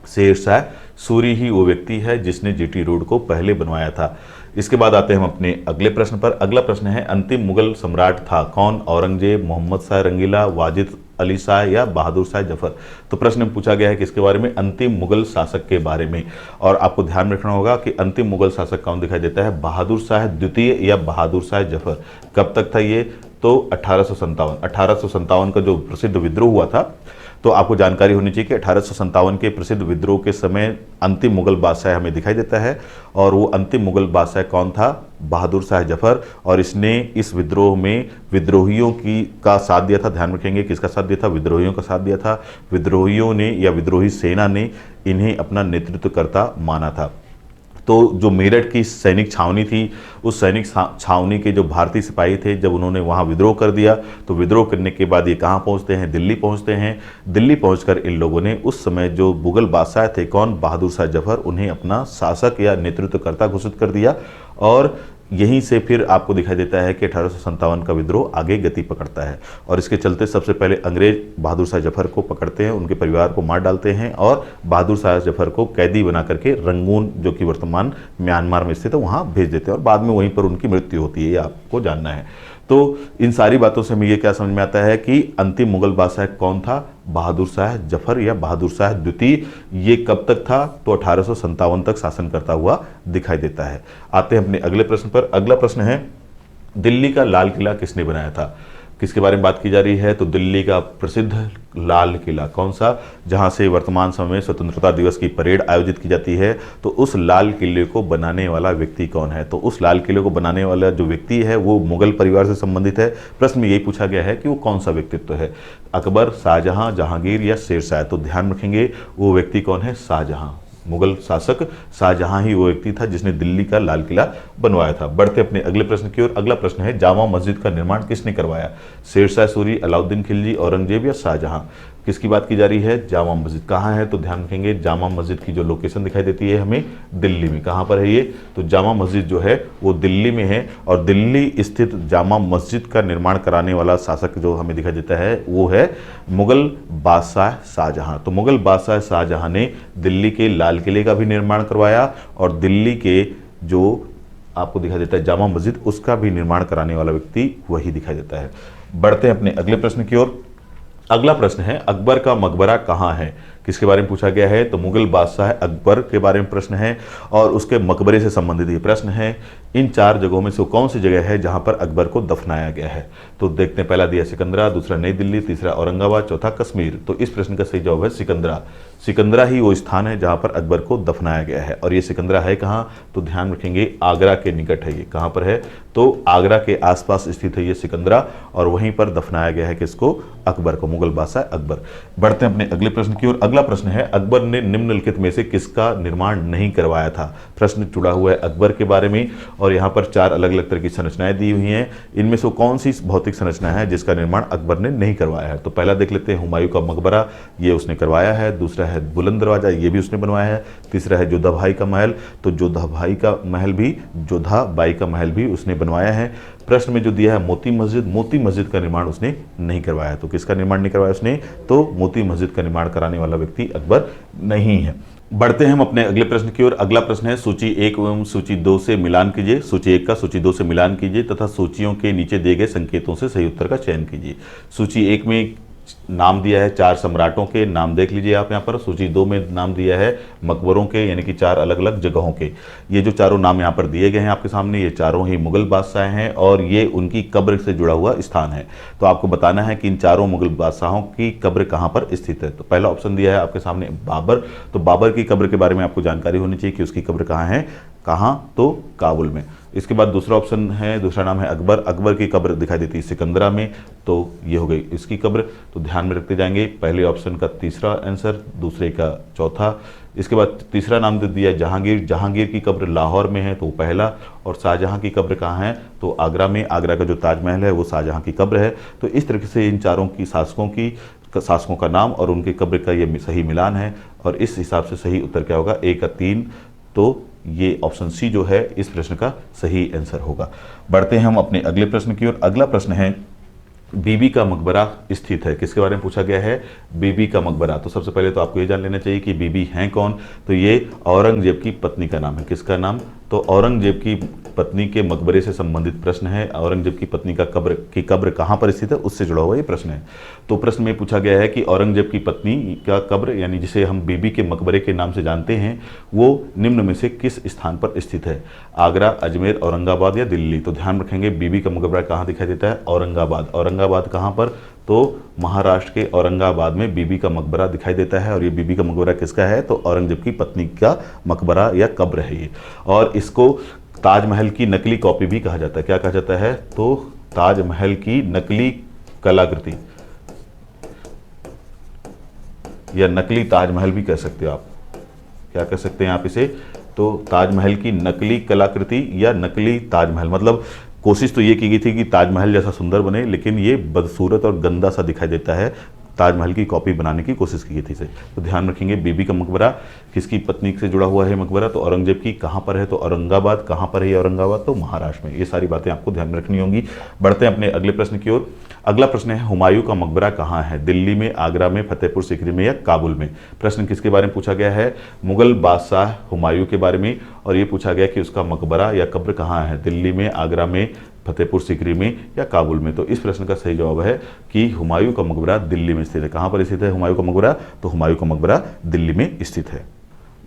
शेरशाह सूरी ही वो व्यक्ति है जिसने जीटी रोड को पहले बनवाया था। इसके बाद आते हैं हम अपने अगले प्रश्न पर। अगला प्रश्न है, अंतिम मुगल सम्राट था कौन? औरंगजेब, मोहम्मद शाह रंगीला, वाजिद अली शाह या बहादुर शाह जफर? तो प्रश्न में पूछा गया है किसके बारे में? अंतिम मुगल शासक के बारे में। और आपको ध्यान रखना होगा कि अंतिम मुगल शासक कौन दिखाई देता है? बहादुर शाह द्वितीय या बहादुर शाह जफर। कब तक था ये? तो 1857 का जो प्रसिद्ध विद्रोह हुआ था। तो आपको जानकारी होनी चाहिए कि 1857 के प्रसिद्ध विद्रोह के समय अंतिम मुगल बादशाह हमें दिखाई देता है और वो अंतिम मुगल बादशाह कौन था? बहादुर शाह जफर। और इसने इस विद्रोह में विद्रोहियों का साथ दिया था। ध्यान रखेंगे किसका साथ दिया था? विद्रोहियों का साथ दिया था। विद्रोहियों ने या विद्रोही सेना ने इन्हें अपना नेतृत्वकर्ता माना था। तो जो मेरठ की सैनिक छावनी थी, उस सैनिक छावनी के जो भारतीय सिपाही थे, जब उन्होंने वहाँ विद्रोह कर दिया तो विद्रोह करने के बाद ये कहाँ पहुँचते हैं? दिल्ली पहुँचते हैं। दिल्ली पहुँचकर इन लोगों ने उस समय जो मुगल बादशाह थे कौन? बहादुर शाह जफर, उन्हें अपना शासक या नेतृत्वकर्ता घोषित कर दिया। और यहीं से फिर आपको दिखाई देता है कि 1857 का विद्रोह आगे गति पकड़ता है और इसके चलते सबसे पहले अंग्रेज बहादुर शाह जफर को पकड़ते हैं, उनके परिवार को मार डालते हैं और बहादुर शाह जफर को कैदी बना करके रंगून, जो कि वर्तमान म्यांमार में स्थित है, वहाँ भेज देते हैं और बाद में वहीं पर उनकी मृत्यु होती है। ये आपको जानना है। तो इन सारी बातों से हमें ये क्या समझ में आता है कि अंतिम मुगल बादशाह कौन था? बहादुर शाह जफर या बहादुर शाह द्वितीय। ये कब तक था? तो 1857 तक शासन करता हुआ दिखाई देता है। आते हैं अपने अगले प्रश्न पर। अगला प्रश्न है, दिल्ली का लाल किला किसने बनाया था? किसके बारे में बात की जा रही है? तो दिल्ली का प्रसिद्ध लाल किला कौन सा, जहां से वर्तमान समय में स्वतंत्रता दिवस की परेड आयोजित की जाती है, तो उस लाल किले को बनाने वाला व्यक्ति कौन है? तो उस लाल किले को बनाने वाला जो व्यक्ति है वो मुगल परिवार से संबंधित है। प्रश्न में यही पूछा गया है कि वो कौन सा व्यक्तित्व है? अकबर, शाहजहां, जहांगीर या शेरशाह? तो ध्यान रखेंगे वो व्यक्ति कौन है? शाहजहां। मुगल शासक शाहजहां ही वो व्यक्ति था जिसने दिल्ली का लाल किला बनवाया था। बढ़ते अपने अगले प्रश्न की ओर। अगला प्रश्न है, जामा मस्जिद का निर्माण किसने करवाया? शेरशाह सूरी, अलाउद्दीन खिलजी, औरंगजेब या शाहजहां? किसकी बात की जा रही है? जामा मस्जिद कहाँ है? तो ध्यान रखेंगे जामा मस्जिद की जो लोकेशन दिखाई देती है हमें दिल्ली में। कहाँ पर है ये? तो जामा मस्जिद जो है वो दिल्ली में है और दिल्ली स्थित जामा मस्जिद का निर्माण कराने वाला शासक जो हमें दिखाई देता है वो है मुगल बादशाह शाहजहां। तो मुगल बादशाह शाहजहां ने दिल्ली के लाल किले का भी निर्माण करवाया और दिल्ली के जो आपको दिखाई देता है जामा मस्जिद, उसका भी निर्माण कराने वाला व्यक्ति वही दिखाई देता है। बढ़ते हैं अपने अगले प्रश्न की ओर। अगला प्रश्न है, अकबर का मकबरा कहाँ है? किसके बारे में पूछा गया है, तो मुगल बादशाह अकबर के बारे में प्रश्न है और उसके मकबरे से संबंधित ये प्रश्न है। इन 4 जगहों में से कौन सी जगह है जहां पर अकबर को दफनाया गया है? तो देखते हैं, पहला दिया सिकंदरा, दूसरा नई दिल्ली, तीसरा औरंगाबाद, चौथा कश्मीर। तो इस प्रश्न का सही जवाब है सिकंदरा। सिकंदरा ही वो स्थान है जहां पर अकबर को दफनाया गया है। और ये सिकंदरा है कहाँ, तो ध्यान रखेंगे आगरा के निकट है। ये कहाँ पर है, तो आगरा के आसपास स्थित है ये सिकंदरा, और वहीं पर दफनाया गया है किसको, अकबर को, मुगल बादशाह अकबर। बढ़ते हैं अपने अगले प्रश्न की ओर। अगला प्रश्न है, अकबर ने निम्नलिखित में से किसका निर्माण नहीं करवाया था? प्रश्न जुड़ा हुआ है अकबर के बारे में और यहाँ पर 4 अलग अलग तरह की संरचनाएं दी हुई हैं। इनमें से कौन सी भौतिक संरचना है जिसका निर्माण अकबर ने नहीं करवाया है? तो पहला देख लेते हैं, हुमायूं का मकबरा, ये उसने करवाया है। दूसरा है बुलंद दरवाजा, ये भी उसने बनवाया है। तीसरा है जोधाबाई का महल, तो जोधाबाई का महल भी उसने बनवाया है। प्रश्न में जो दिया है मोती मस्जिद का निर्माण उसने नहीं करवाया। तो किसका निर्माण नहीं करवाया उसने, तो मोती मस्जिद का निर्माण कराने वाला व्यक्ति अकबर नहीं है। बढ़ते हैं हम अपने अगले प्रश्न की ओर। अगला प्रश्न है, सूची 1 एवं सूची 2 से मिलान कीजिए। सूची 1 का सूची 2 से मिलान कीजिए तथा सूचियों के नीचे दिए गए संकेतों से सही उत्तर का चयन कीजिए। सूची 1 में नाम दिया है 4 सम्राटों के, नाम देख लीजिए आप यहाँ पर। सूची 2 में नाम दिया है मकबरों के, यानी कि 4 अलग अलग जगहों के। ये जो चारों नाम यहाँ पर दिए गए हैं आपके सामने, ये चारों ही मुगल बादशाह हैं और ये उनकी कब्र से जुड़ा हुआ स्थान है। तो आपको बताना है कि इन चारों मुगल बादशाहों की कब्र कहाँ पर स्थित है। तो पहला ऑप्शन दिया है आपके सामने बाबर। तो बाबर की कब्र के बारे में आपको जानकारी होनी चाहिए कि उसकी कब्र कहाँ है, तो काबुल में। इसके बाद दूसरा ऑप्शन है, दूसरा नाम है अकबर। अकबर की कब्र दिखाई देती है सिकंदरा में, तो ये हो गई इसकी कब्र। तो ध्यान में रखते जाएंगे, पहले ऑप्शन का तीसरा आंसर, दूसरे का चौथा। इसके बाद तीसरा नाम दे दिया जहांगीर। जहांगीर की कब्र लाहौर में है, तो पहला। और शाहजहां की कब्र कहाँ है, तो आगरा में। आगरा का जो ताजमहल है वो शाहजहां की कब्र है। तो इस तरीके से इन चारों की शासकों का नाम और उनके कब्र का ये सही मिलान है और इस हिसाब से सही उत्तर क्या होगा, 1 का 3। तो ये ऑप्शन सी जो है इस प्रश्न का सही आंसर होगा। बढ़ते हैं हम अपने अगले प्रश्न की ओर। अगला प्रश्न है, बीबी का मकबरा स्थित है। किसके बारे में पूछा गया है, बीबी का मकबरा। तो सबसे पहले तो आपको ये जान लेना चाहिए कि बीबी हैं कौन। तो ये औरंगजेब की पत्नी का नाम है। किसका नाम, तो औरंगजेब की पत्नी के मकबरे से संबंधित प्रश्न है। औरंगजेब की पत्नी का कब्र कहाँ पर स्थित है, उससे जुड़ा हुआ ये प्रश्न है। तो प्रश्न में पूछा गया है कि औरंगजेब की पत्नी का कब्र, यानी जिसे हम बीबी के मकबरे के नाम से जानते हैं, वो निम्न में से किस स्थान पर स्थित है, आगरा, अजमेर, औरंगाबाद या दिल्ली। तो ध्यान रखेंगे, बीबी का मकबरा कहाँ दिखाई देता है, औरंगाबाद। औरंगाबाद कहाँ पर, तो महाराष्ट्र के औरंगाबाद में बीबी का मकबरा दिखाई देता है। और ये बीबी का मकबरा किसका है, तो औरंगजेब की पत्नी का मकबरा या कब्र है ये। और इसको ताजमहल की नकली कॉपी भी कहा जाता है। क्या कहा जाता है, तो ताजमहल की नकली कलाकृति या नकली ताजमहल भी कह सकते हो आप। क्या कह सकते हैं आप इसे, तो ताजमहल की नकली कलाकृति या नकली ताजमहल। मतलब कोशिश तो ये की गई थी कि ताजमहल जैसा सुंदर बने, लेकिन ये बदसूरत और गंदा सा दिखाई देता है। ताजमहल की कॉपी बनाने की कोशिश की गई थी इसे। तो ध्यान रखेंगे, बीबी का मकबरा किसकी पत्नी से जुड़ा हुआ है मकबरा, तो औरंगजेब की। कहाँ पर है, तो औरंगाबाद। कहाँ पर है ये औरंगाबाद, तो महाराष्ट्र में। ये सारी बातें आपको ध्यान में रखनी होंगी। बढ़ते हैं अपने अगले प्रश्न की ओर। अगला प्रश्न है, हुमायूं का मकबरा कहाँ है, दिल्ली में, आगरा में, फतेहपुर सीकरी में या काबुल में। प्रश्न किसके बारे में पूछा गया है, मुगल बादशाह हुमायूं के बारे में। और ये पूछा गया कि उसका मकबरा या कब्र कहाँ है, दिल्ली में, आगरा में, फतेहपुर सीकरी में या काबुल में। तो इस प्रश्न का सही जवाब है कि हुमायूं का मकबरा दिल्ली में स्थित है। कहाँ पर स्थित है हुमायूं का मकबरा, तो हुमायूं का मकबरा दिल्ली में स्थित है।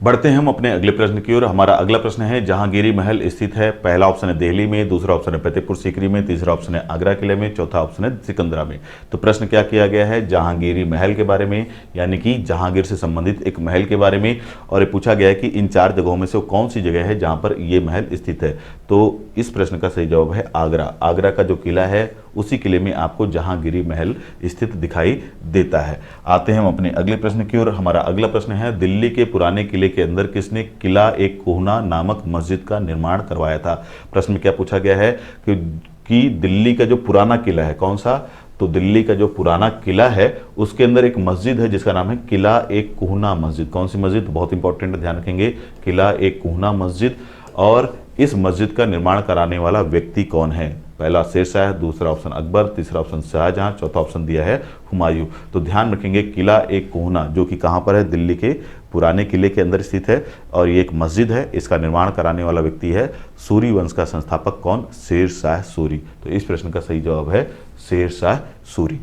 बढ़ते हैं हम अपने अगले प्रश्न की ओर। हमारा अगला प्रश्न है, जहांगीरी महल स्थित है। पहला ऑप्शन है दिल्ली में, दूसरा ऑप्शन है फतेहपुर सीकरी में, तीसरा ऑप्शन है आगरा किले में, चौथा ऑप्शन है सिकंदरा में। तो प्रश्न क्या किया गया है, जहांगीरी महल के बारे में, यानी कि जहांगीर से संबंधित एक महल के बारे में। और ये पूछा गया है कि इन 4 जगहों में से कौन सी जगह है जहां पर ये महल स्थित है। तो इस प्रश्न का सही जवाब है आगरा। आगरा का जो किला है उसी किले में आपको जहांगीरी महल स्थित दिखाई देता है। आते हैं हम अपने अगले प्रश्न की ओर। हमारा अगला प्रश्न है, दिल्ली के पुराने किले के अंदर किसने किला एक कोहना नामक मस्जिद का निर्माण करवाया था। प्रश्न में क्या पूछा गया है कि दिल्ली का जो पुराना किला है कौन सा, तो दिल्ली का जो पुराना किला है उसके अंदर एक मस्जिद है जिसका नाम है किला एक कोहना मस्जिद। कौन सी मस्जिद, बहुत इंपॉर्टेंट है, ध्यान रखेंगे, किला एक कोहना मस्जिद। और इस मस्जिद का निर्माण कराने वाला व्यक्ति कौन है, पहला शेरशाह, दूसरा ऑप्शन अकबर, तीसरा ऑप्शन शाहजहां, चौथा ऑप्शन दिया है हुमायूं। तो ध्यान रखेंगे, किला एक कोहना जो कि कहाँ पर है, दिल्ली के पुराने किले के अंदर स्थित है और ये एक मस्जिद है। इसका निर्माण कराने वाला व्यक्ति है सूरी वंश का संस्थापक कौन, शेरशाह सूरी। तो इस प्रश्न का सही जवाब है शेरशाह सूरी।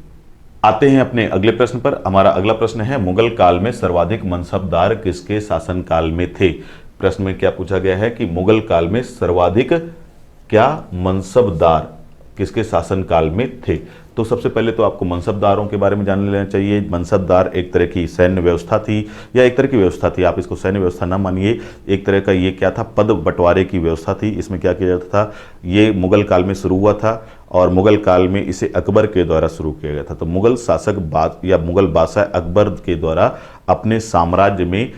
आते हैं अपने अगले प्रश्न पर। हमारा अगला प्रश्न है, मुगल काल में सर्वाधिक मनसबदार किसके शासनकाल में थे? प्रश्न में क्या पूछा गया है कि मुगल काल में सर्वाधिक क्या मनसबदार किसके शासनकाल में थे? तो सबसे पहले तो आपको मनसबदारों के बारे में जान लेना चाहिए। मनसबदार एक तरह की सैन्य व्यवस्था थी, या एक तरह की व्यवस्था थी, आप इसको सैन्य व्यवस्था ना मानिए, एक तरह का ये क्या था, पद बंटवारे की व्यवस्था थी। इसमें क्या किया जाता था, ये मुगल काल में शुरू हुआ था और मुगल काल में इसे अकबर के द्वारा शुरू किया गया था। तो मुगल शासक या मुगल बादशाह अकबर के द्वारा अपने साम्राज्य में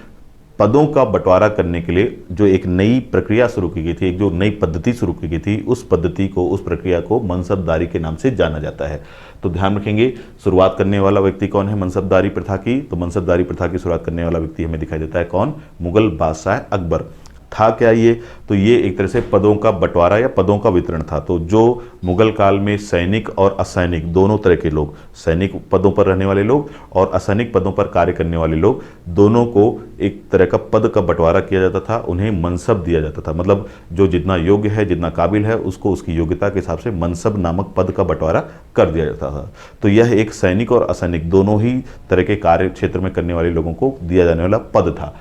पदों का बंटवारा करने के लिए जो एक नई प्रक्रिया शुरू की गई थी, एक जो नई पद्धति शुरू की गई थी, उस पद्धति को, उस प्रक्रिया को मनसबदारी के नाम से जाना जाता है। तो ध्यान रखेंगे, शुरुआत करने वाला व्यक्ति कौन है मनसबदारी प्रथा की? तो मनसबदारी प्रथा की शुरुआत करने वाला व्यक्ति हमें दिखाई देता है कौन? मुगल बादशाह अकबर। था क्या ये? तो ये एक तरह से पदों का बंटवारा या पदों का वितरण था। तो जो मुगल काल में सैनिक और असैनिक दोनों तरह के लोग, सैनिक पदों पर रहने वाले लोग और असैनिक पदों पर कार्य करने वाले लोग, दोनों को एक तरह का पद का बंटवारा किया जाता था, उन्हें मनसब दिया जाता था। मतलब जो जितना योग्य है, जितना काबिल है, उसको उसकी योग्यता के हिसाब से मनसब नामक पद का बंटवारा कर दिया जाता था। तो यह एक सैनिक और असैनिक दोनों ही तरह के कार्य क्षेत्र में करने वाले लोगों को दिया जाने वाला पद था।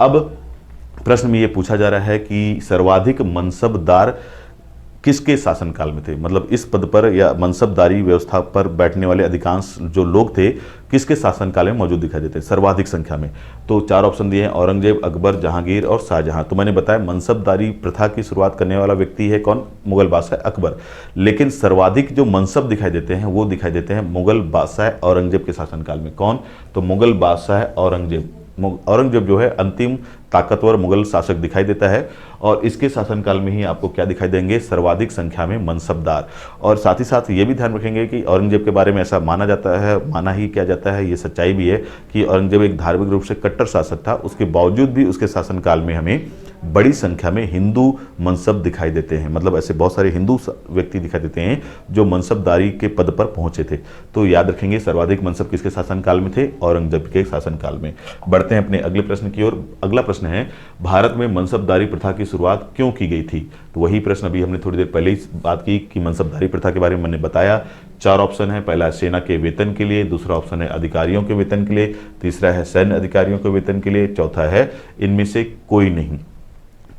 अब प्रश्न में यह पूछा जा रहा है कि सर्वाधिक मनसबदार किसके शासनकाल में थे? मतलब इस पद पर या मनसबदारी व्यवस्था पर बैठने वाले अधिकांश जो लोग थे, किसके शासनकाल में मौजूद दिखाई देते हैं सर्वाधिक संख्या में? तो चार ऑप्शन दिए हैं, औरंगजेब, अकबर, जहांगीर और शाहजहां। तो मैंने बताया मनसबदारी प्रथा की शुरुआत करने वाला व्यक्ति है कौन? मुगल बादशाह अकबर। लेकिन सर्वाधिक जो मनसब दिखाई देते हैं वो दिखाई देते हैं मुगल बादशाह औरंगजेब के शासनकाल में। कौन? तो मुगल बादशाह औरंगजेब। औरंगजेब जो है अंतिम ताकतवर मुगल शासक दिखाई देता है और इसके शासनकाल में ही आपको क्या दिखाई देंगे? सर्वाधिक संख्या में मनसबदार। और साथ ही साथ ये भी ध्यान रखेंगे कि औरंगजेब के बारे में ऐसा माना जाता है, माना ही क्या जाता है, ये सच्चाई भी है कि औरंगजेब एक धार्मिक रूप से कट्टर शासक था। उसके बावजूद भी उसके शासनकाल में हमें बड़ी संख्या में हिंदू मनसब दिखाई देते हैं। मतलब ऐसे बहुत सारे हिंदू व्यक्ति दिखाई देते हैं जो मनसबदारी के पद पर पहुंचे थे। तो याद रखेंगे सर्वाधिक मनसब किसके शासनकाल में थे? औरंगजेब के शासनकाल में। बढ़ते हैं अपने अगले प्रश्न की ओर। अगला प्रश्न है, भारत में मनसबदारी प्रथा की शुरुआत क्यों की गई थी? तो वही प्रश्न अभी हमने थोड़ी देर पहले ही बात की कि मनसबदारी प्रथा के बारे में मैंने बताया। चार ऑप्शन है, पहला है सेना के वेतन के लिए, दूसरा ऑप्शन है अधिकारियों के वेतन के लिए, तीसरा है सैन्य अधिकारियों के वेतन के लिए, चौथा है इनमें से कोई नहीं।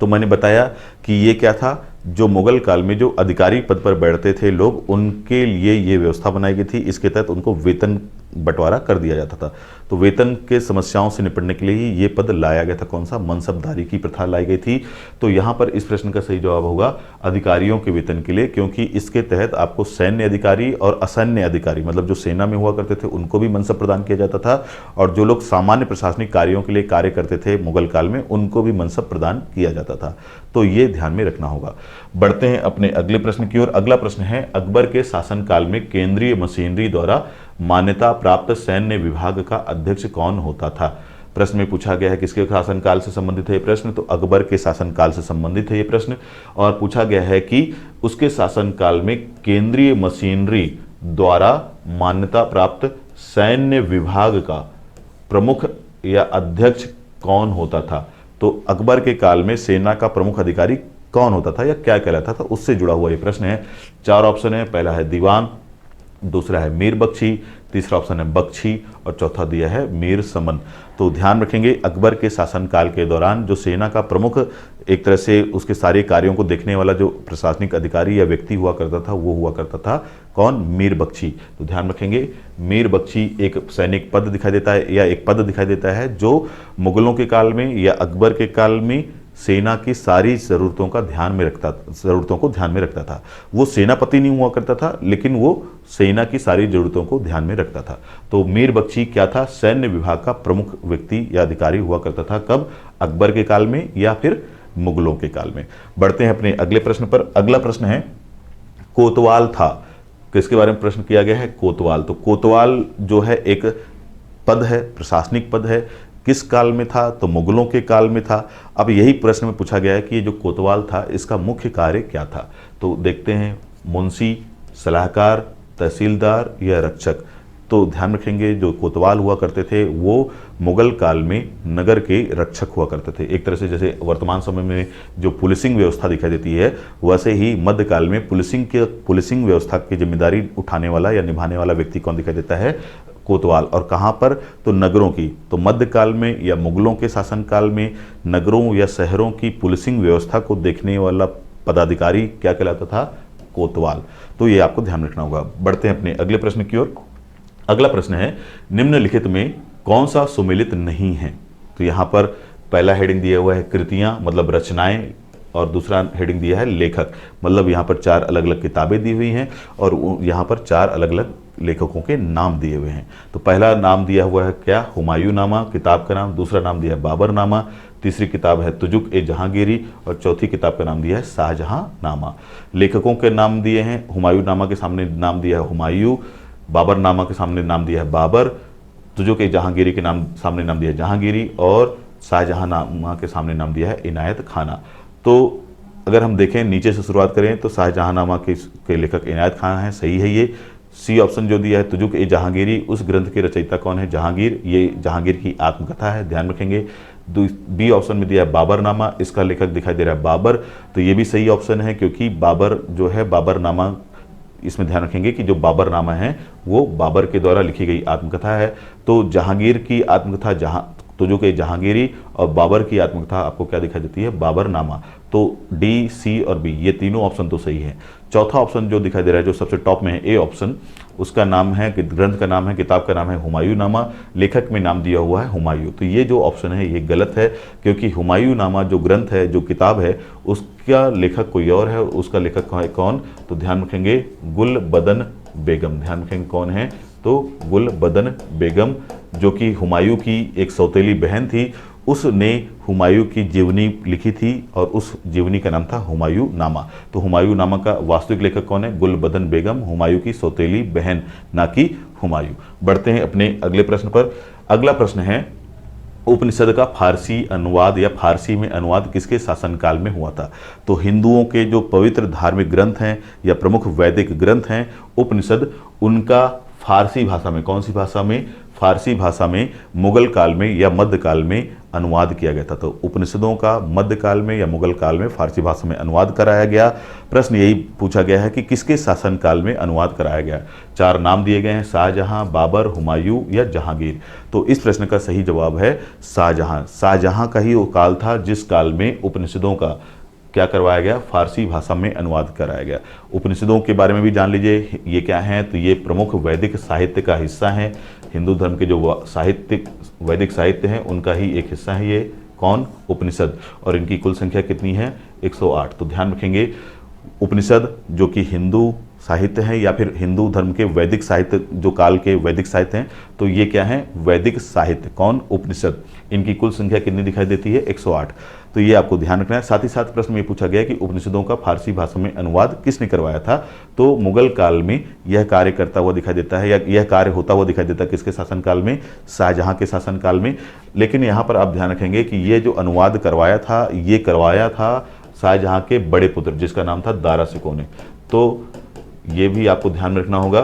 तो मैंने बताया कि ये क्या था, जो मुगल काल में जो अधिकारी पद पर बैठते थे लोग, उनके लिए ये व्यवस्था बनाई गई थी। इसके तहत उनको वेतन बंटवारा कर दिया जाता था। तो वेतन के समस्याओं से निपटने के लिए ही ये पद लाया गया था। कौन सा? मनसबदारी की प्रथा लाई गई थी। तो यहाँ पर इस प्रश्न का सही जवाब होगा अधिकारियों के वेतन के लिए, क्योंकि इसके तहत आपको सैन्य अधिकारी और असैन्य अधिकारी, मतलब जो सेना में हुआ करते थे उनको भी मनसब प्रदान किया जाता था, और जो लोग सामान्य प्रशासनिक कार्यों के लिए कार्य करते थे मुगल काल में, उनको भी मनसब प्रदान किया जाता था। तो ये ध्यान में रखना होगा। बढ़ते हैं अपने अगले प्रश्न की ओर। अगला प्रश्न है, अकबर के शासनकाल में केंद्रीय मशीनरी द्वारा मान्यता प्राप्त सैन्य विभाग का अध्यक्ष कौन होता था? प्रश्न में पूछा गया है किसके शासनकाल से संबंधित है ये प्रश्न? तो अकबर के शासनकाल से संबंधित है ये प्रश्न। और पूछा गया है कि उसके शासनकाल में केंद्रीय मशीनरी द्वारा मान्यता प्राप्त सैन्य विभाग का प्रमुख या अध्यक्ष कौन होता था? तो अकबर के काल में सेना का प्रमुख अधिकारी कौन होता था या क्या कहलाता था, उससे जुड़ा हुआ ये प्रश्न है। चार ऑप्शन है, पहला है दीवान, दूसरा है मीर बख्शी, तीसरा ऑप्शन है बख्शी और चौथा दिया है मीर समन। तो ध्यान रखेंगे अकबर के शासनकाल के दौरान जो सेना का प्रमुख, एक तरह से उसके सारे कार्यों को देखने वाला जो प्रशासनिक अधिकारी या व्यक्ति हुआ करता था, वो हुआ करता था कौन? मीर बख्शी। तो ध्यान रखेंगे मीर बख्शी एक सैनिक पद दिखाई देता है या एक पद दिखाई देता है जो मुगलों के काल में या अकबर के काल में सेना की सारी ज़रूरतों को ध्यान में रखता था। वो सेनापति नहीं हुआ करता था, लेकिन वो सेना की सारी ज़रूरतों को ध्यान में रखता था। तो मीर बख्शी क्या था? सैन्य विभाग का प्रमुख व्यक्ति या अधिकारी हुआ करता था। कब? अकबर के काल में या फिर मुगलों के काल में। बढ़ते हैं अपने अगले प्रश्न पर। अगला प्रश्न है, कोतवाल था, किसके बारे में प्रश्न किया गया है? कोतवाल। तो कोतवाल जो है एक पद है, प्रशासनिक पद है। किस काल में था? तो मुगलों के काल में था। अब यही प्रश्न में पूछा गया है कि ये जो कोतवाल था इसका मुख्य कार्य क्या था? तो देखते हैं, मुंशी, सलाहकार, तहसीलदार या रक्षक। तो ध्यान रखेंगे जो कोतवाल हुआ करते थे वो मुगल काल में नगर के रक्षक हुआ करते थे। एक तरह से जैसे वर्तमान समय में जो पुलिसिंग व्यवस्था दिखाई देती है, वैसे ही मध्यकाल में पुलिसिंग व्यवस्था की जिम्मेदारी उठाने वाला या निभाने वाला व्यक्ति कौन दिखाई देता है? कोतवाल। और कहाँ पर? तो नगरों की। तो मध्यकाल में या मुगलों के शासनकाल में नगरों या शहरों की पुलिसिंग व्यवस्था को देखने वाला पदाधिकारी क्या कहलाता था? कोतवाल। तो ये आपको ध्यान रखना होगा। बढ़ते हैं अपने अगले प्रश्न की ओर। अगला प्रश्न है, निम्नलिखित में कौन सा सुमेलित नहीं है? तो यहाँ पर पहला हेडिंग दिया हुआ है कृतियां, मतलब रचनाएं, और दूसरा हेडिंग दिया है लेखक, मतलब यहाँ पर 4 अलग अलग किताबें दी हुई हैं और यहाँ पर 4 अलग अलग लेखकों के नाम दिए हुए हैं। तो पहला नाम दिया हुआ है क्या? हुमायूं नामा किताब का नाम। दूसरा नाम दिया है बाबर नामा। तीसरी किताब है तुजुक ए जहांगीरी और चौथी किताब का नाम दिया है शाहजहां नामा। लेखकों के नाम दिए हैं, हुमायूं नामा के सामने नाम दिया है हुमायूं, बाबर नामा के सामने नाम दिया है बाबर, तुजुक ए जहांगीरी के नाम सामने नाम दिया है जहांगीरी और शाहजहां नामा के सामने नाम दिया है इनायत खाना। तो अगर हम देखें नीचे से शुरुआत करें तो शाहजहांनामा के लेखक इनायत खान हैं, सही है ये। सी ऑप्शन जो दिया है तुजुक ए जहांगीरी, उस ग्रंथ के रचयिता कौन है? जहांगीर। ये जहांगीर की आत्मकथा है, ध्यान रखेंगे। बी ऑप्शन में दिया है बाबरनामा, इसका लेखक दिखाई दे रहा है बाबर, तो ये भी सही ऑप्शन है क्योंकि बाबर जो है बाबरनामा, इसमें ध्यान रखेंगे कि जो बाबरनामा है वो बाबर के द्वारा लिखी गई आत्मकथा है। तो जहांगीर की आत्मकथा तुजुक ए जहांगीरी और बाबर की आत्मकथा आपको क्या दिखाई देती है? बाबरनामा। तो डी, सी और बी ये तीनों ऑप्शन तो सही है। चौथा ऑप्शन जो दिखाई दे रहा है, जो सबसे टॉप में है, ए ऑप्शन, उसका नाम है, ग्रंथ का नाम है, किताब का नाम है हुमायूं नामा, लेखक में नाम दिया हुआ है हुमायूं। तो ये जो ऑप्शन है ये गलत है क्योंकि हुमायूं नामा जो ग्रंथ है, जो किताब है, उसका लेखक कोई और है, उसका लेखक है कौन? तो ध्यान रखेंगे गुलबदन बेगम। ध्यान रखेंगे कौन है? तो गुलबदन बेगम, जो कि हुमायूं की एक सौतेली बहन थी, उसने हुमायूं की जीवनी लिखी थी और उस जीवनी का नाम था हुमायूं नामा। तो हुमायूं नामा का वास्तविक लेखक कौन है? गुलबदन बेगम, हुमायूं की सौतेली बहन, ना कि हुमायूं। बढ़ते हैं अपने अगले प्रश्न पर। अगला प्रश्न है, उपनिषद का फारसी अनुवाद या फारसी में अनुवाद किसके शासनकाल में हुआ था? तो हिंदुओं के जो पवित्र धार्मिक ग्रंथ हैं या प्रमुख वैदिक ग्रंथ हैं उपनिषद, उनका फारसी भाषा में, कौन सी भाषा में? फारसी भाषा में मुगल काल में या मध्यकाल में अनुवाद किया गया था। तो उपनिषदों का मध्यकाल में या मुगल काल में फारसी भाषा में अनुवाद कराया गया। प्रश्न यही पूछा गया है कि किसके शासनकाल में अनुवाद कराया गया? 4 नाम दिए गए हैं, शाहजहां, बाबर, हुमायूं या जहांगीर। तो इस प्रश्न का सही जवाब है शाहजहां। शाहजहां का ही वो काल था जिस काल में उपनिषदों का क्या करवाया गया? फारसी भाषा में अनुवाद कराया गया। उपनिषदों के बारे में भी जान लीजिए, ये क्या हैं? तो ये प्रमुख वैदिक साहित्य का हिस्सा हैं। हिंदू धर्म के जो वैदिक साहित्य हैं उनका ही एक हिस्सा है ये। कौन? उपनिषद। और इनकी कुल संख्या कितनी है? 108। तो ध्यान रखेंगे उपनिषद जो कि हिंदू साहित्य है या फिर हिंदू धर्म के वैदिक साहित्य, जो काल के वैदिक साहित्य हैं, तो ये क्या है? वैदिक साहित्य। कौन? उपनिषद। इनकी कुल संख्या कितनी दिखाई देती है? 108। तो ये आपको ध्यान रखना है। साथ ही साथ प्रश्न में पूछा गया कि उपनिषदों का फारसी भाषा में अनुवाद किसने करवाया था? तो मुगल काल में यह कार्य करता हुआ दिखाई देता है या यह कार्य होता हुआ दिखाई देता है किसके शासनकाल में? शाहजहां के शासनकाल में। लेकिन यहाँ पर आप ध्यान रखेंगे कि ये जो अनुवाद करवाया था, ये करवाया था शाहजहां के बड़े पुत्र जिसका नाम था दारा शिकोह ने। तो ये भी आपको ध्यान रखना होगा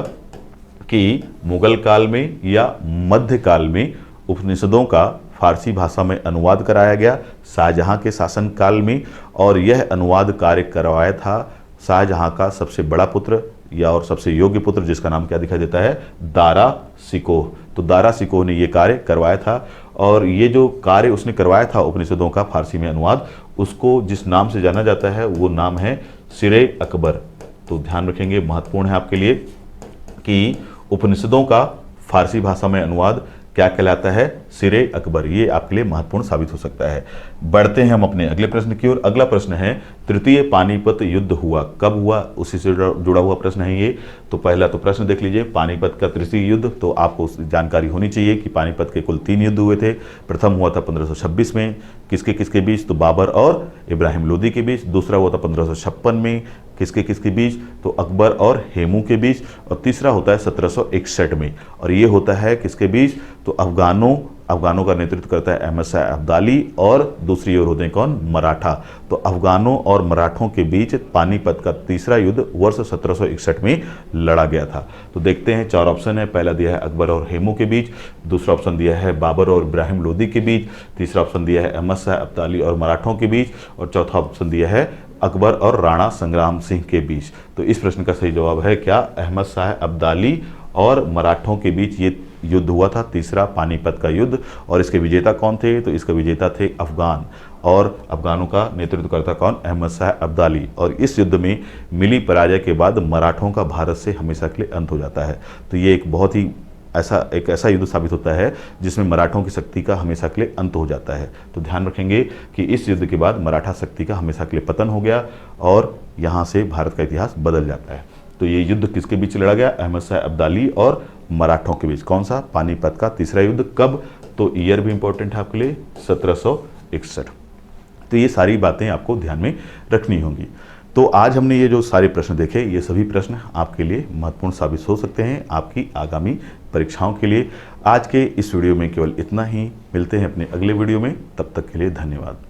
कि मुगल काल में या मध्यकाल में उपनिषदों का फारसी भाषा में अनुवाद कराया गया शाहजहां के शासनकाल में, और यह अनुवाद कार्य करवाया था शाहजहां का सबसे बड़ा पुत्र या और सबसे योग्य पुत्र जिसका नाम क्या दिखाई देता है? दारा शिकोह। तो दारा शिकोह ने यह कार्य करवाया था और ये जो कार्य उसने करवाया था उपनिषदों का फारसी में अनुवाद, उसको जिस नाम से जाना जाता है वो नाम है सिरे अकबर। तो ध्यान रखेंगे, महत्वपूर्ण है आपके लिए कि उपनिषदों का फारसी भाषा में अनुवाद क्या कहलाता है? सिरे अकबर। ये आपके लिए महत्वपूर्ण साबित हो सकता है। बढ़ते हैं हम अपने अगले प्रश्न की ओर। अगला प्रश्न है, तृतीय पानीपत युद्ध हुआ कब हुआ? उसी से जुड़ा हुआ प्रश्न है ये। तो पहला तो प्रश्न देख लीजिए, पानीपत का तृतीय युद्ध, तो आपको जानकारी होनी चाहिए कि पानीपत के कुल 3 युद्ध हुए थे। प्रथम हुआ था 1526 में, किसके किसके बीच? तो बाबर और इब्राहिम लोदी के बीच। दूसरा हुआ था 1556 में, किसके किसके बीच? तो अकबर और हेमू के बीच। और तीसरा होता है 1761 में, और ये होता है किसके बीच? तो अफगानों अफगानों का नेतृत्व करता है अहमद शाह अब्दाली और दूसरी ओर होते हैं कौन, मराठा। तो अफगानों और मराठों के बीच पानीपत का तीसरा युद्ध वर्ष 1761 में लड़ा गया था। तो देखते हैं 4 ऑप्शन है। पहला दिया है अकबर और हेमू के बीच, दूसरा ऑप्शन दिया है बाबर और इब्राहिम लोदी के बीच, तीसरा ऑप्शन दिया है अहमद शाह अब्दाली और मराठों के बीच, और चौथा ऑप्शन दिया है अकबर और राणा संग्राम सिंह के बीच। तो इस प्रश्न का सही जवाब है क्या, अहमद शाह अब्दाली और मराठों के बीच ये युद्ध हुआ था, तीसरा पानीपत का युद्ध। और इसके विजेता कौन थे, तो इसके विजेता थे अफगान, और अफगानों का नेतृत्व करता कौन, अहमद शाह अब्दाली। और इस युद्ध में मिली पराजय के बाद मराठों का भारत से हमेशा के लिए अंत हो जाता है। तो ये एक बहुत ही ऐसा युद्ध साबित होता है जिसमें मराठों की शक्ति का हमेशा के लिए अंत हो जाता है। तो ध्यान रखेंगे कि इस युद्ध के बाद मराठा शक्ति का हमेशा के लिए पतन हो गया और यहाँ से भारत का इतिहास बदल जाता है। तो ये युद्ध किसके बीच लड़ा गया, अहमद शाह अब्दाली और मराठों के बीच। कौन सा, पानीपत का तीसरा युद्ध। कब, तो ईयर भी इंपॉर्टेंट है आपके लिए, 1761। तो ये सारी बातें आपको ध्यान में रखनी होंगी। तो आज हमने ये जो सारे प्रश्न देखे, ये सभी प्रश्न आपके लिए महत्वपूर्ण साबित हो सकते हैं आपकी आगामी परीक्षाओं के लिए। आज के इस वीडियो में केवल इतना ही। मिलते हैं अपने अगले वीडियो में, तब तक के लिए धन्यवाद।